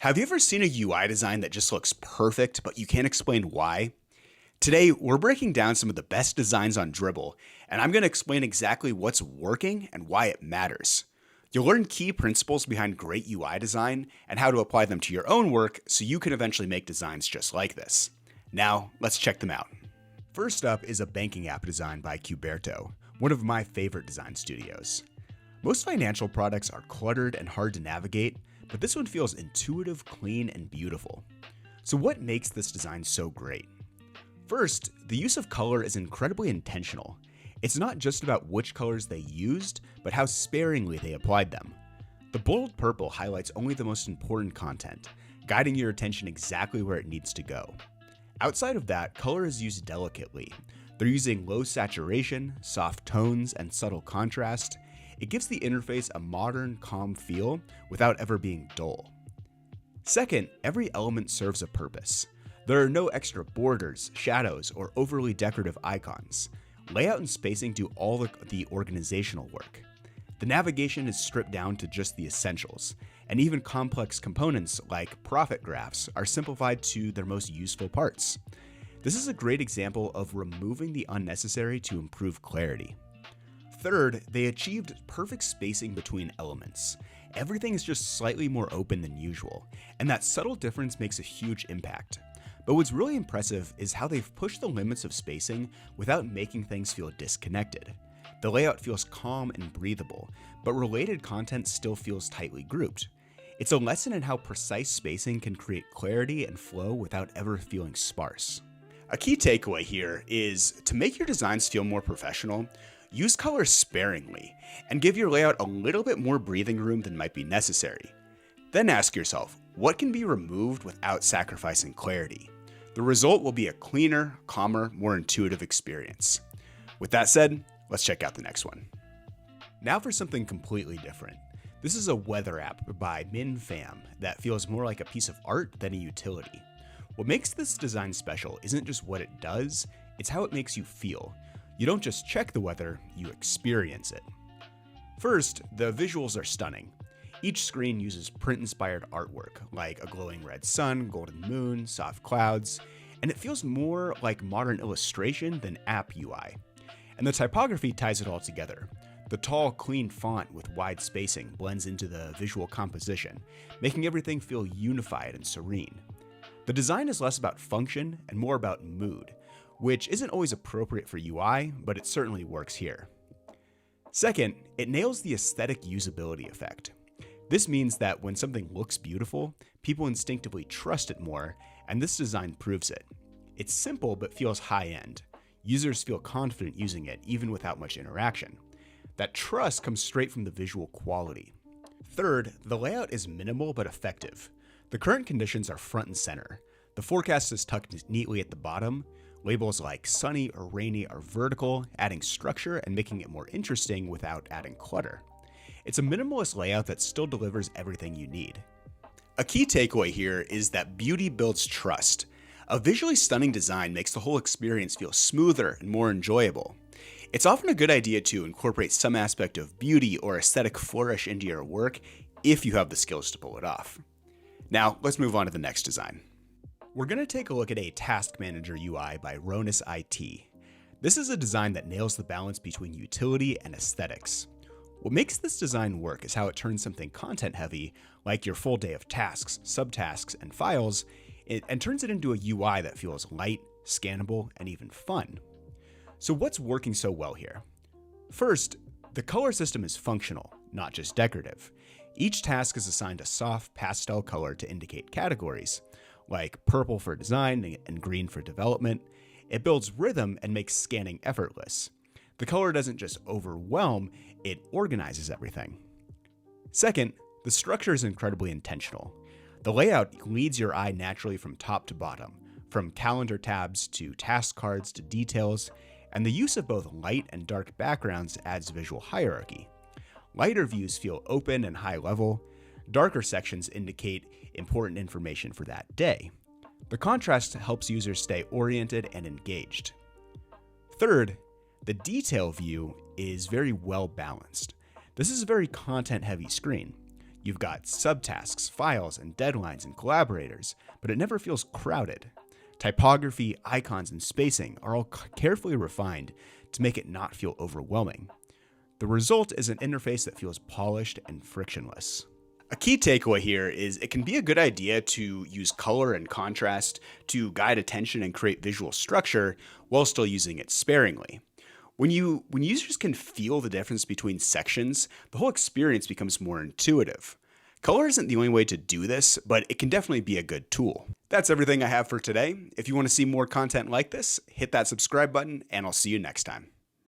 Have you ever seen a UI design that just looks perfect, but you can't explain why? Today, we're breaking down some of the best designs on Dribbble, and I'm going to explain exactly what's working and why it matters. You'll learn key principles behind great UI design and how to apply them to your own work so you can eventually make designs just like this. Now, let's check them out. First up is a banking app design by Cuberto, one of my favorite design studios. Most financial products are cluttered and hard to navigate, but this one feels intuitive, clean, and beautiful. So what makes this design so great? First, the use of color is incredibly intentional. It's not just about which colors they used, but how sparingly they applied them. The bold purple highlights only the most important content, guiding your attention exactly where it needs to go. Outside of that, color is used delicately. They're using low saturation, soft tones, and subtle contrast. It gives the interface a modern, calm feel without ever being dull. Second, every element serves a purpose. There are no extra borders, shadows, or overly decorative icons. Layout and spacing do all the organizational work. The navigation is stripped down to just the essentials, and even complex components like profit graphs are simplified to their most useful parts. This is a great example of removing the unnecessary to improve clarity. Third, they achieved perfect spacing between elements. Everything is just slightly more open than usual, and that subtle difference makes a huge impact. But what's really impressive is how they've pushed the limits of spacing without making things feel disconnected. The layout feels calm and breathable, but related content still feels tightly grouped. It's a lesson in how precise spacing can create clarity and flow without ever feeling sparse. A key takeaway here is to make your designs feel more professional, use color sparingly, and give your layout a little bit more breathing room than might be necessary. Then ask yourself, what can be removed without sacrificing clarity? The result will be a cleaner, calmer, more intuitive experience. With that said, let's check out the next one. Now for something completely different. This is a weather app by MinFam that feels more like a piece of art than a utility. What makes this design special isn't just what it does, it's how it makes you feel. You don't just check the weather, you experience it. First, the visuals are stunning. Each screen uses print-inspired artwork, like a glowing red sun, golden moon, soft clouds, and it feels more like modern illustration than app UI. And the typography ties it all together. The tall, clean font with wide spacing blends into the visual composition, making everything feel unified and serene. The design is less about function and more about mood, which isn't always appropriate for UI, but it certainly works here. Second, it nails the aesthetic usability effect. This means that when something looks beautiful, people instinctively trust it more, and this design proves it. It's simple but feels high-end. Users feel confident using it even without much interaction. That trust comes straight from the visual quality. Third, the layout is minimal but effective. The current conditions are front and center. The forecast is tucked neatly at the bottom. Labels like sunny or rainy are vertical, adding structure and making it more interesting without adding clutter. It's a minimalist layout that still delivers everything you need. A key takeaway here is that beauty builds trust. A visually stunning design makes the whole experience feel smoother and more enjoyable. It's often a good idea to incorporate some aspect of beauty or aesthetic flourish into your work if you have the skills to pull it off. Now, let's move on to the next design. We're going to take a look at a Task Manager UI by Ronis IT. This is a design that nails the balance between utility and aesthetics. What makes this design work is how it turns something content-heavy, like your full day of tasks, subtasks, and files, and turns it into a UI that feels light, scannable, and even fun. So what's working so well here? First, the color system is functional, not just decorative. Each task is assigned a soft pastel color to indicate categories, like purple for design and green for development. It builds rhythm and makes scanning effortless. The color doesn't just overwhelm, it organizes everything. Second, the structure is incredibly intentional. The layout leads your eye naturally from top to bottom, from calendar tabs to task cards to details, and the use of both light and dark backgrounds adds visual hierarchy. Lighter views feel open and high level. Darker sections indicate important information for that day. The contrast helps users stay oriented and engaged. Third, the detail view is very well balanced. This is a very content-heavy screen. You've got subtasks, files, and deadlines and collaborators, but it never feels crowded. Typography, icons, and spacing are all carefully refined to make it not feel overwhelming. The result is an interface that feels polished and frictionless. A key takeaway here is it can be a good idea to use color and contrast to guide attention and create visual structure while still using it sparingly. When users can feel the difference between sections, the whole experience becomes more intuitive. Color isn't the only way to do this, but it can definitely be a good tool. That's everything I have for today. If you want to see more content like this, hit that subscribe button, and I'll see you next time.